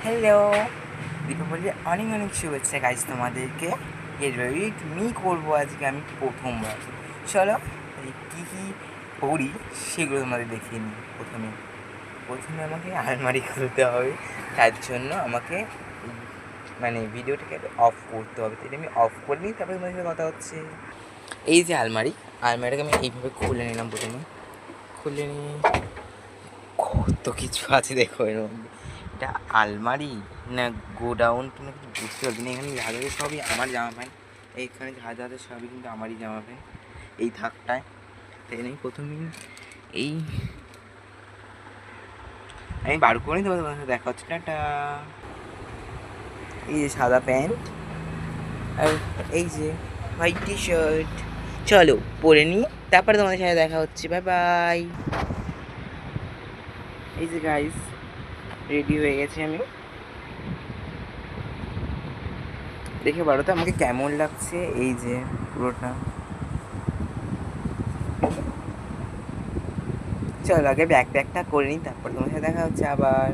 Hello, দীপাবলির অনেক অনেক শুভেচ্ছা গাইজ তোমাদেরকে। এরকমই করবো আজকে আমি প্রথমবার। চলো কী কী করি সেগুলো তোমাদের দেখিয়ে নিই। প্রথমে আমাকে আলমারি খুলতে হবে। তার জন্য আমাকে মানে ভিডিওটাকে অফ করতে হবে। তো এটা আমি অফ করে নিই, তারপরে তোমাদের সাথে কথা হচ্ছে। এই যে আলমারিটাকে আমি এইভাবে খুলে নিলাম। প্রথমে খুলে নিয়ে কত কিছু আছে দেখো এর মধ্যে। এটা আলমারি না গোডাউন তোমরা কিছু বুঝতে পারবে না। এখানে যা যাচ্ছে সবই আমার জামা প্যান্ট। এইখানে যা যাচ্ছে সবই কিন্তু আমারই জামা প্যান্ট এই থাকটায়। তাই আমি প্রথমেই এই আমি বার করে তোমাদের সাথে দেখা হচ্ছে। টাটা। এই যে সাদা প্যান্ট আর এই যে হোয়াইট টি শার্ট। চলো পরে নিই, তারপরে তোমাদের সাথে দেখা হচ্ছে। Bye bye. এই যে গাইস রেডি হয়ে গেছি আমি। দেখে বলো তো আমাকে কেমন লাগছে। এই যে পুরোটা। চলো আগে ব্যাকপ্যাকটা করে নিই, তারপর তোমার সাথে দেখা হচ্ছে আবার।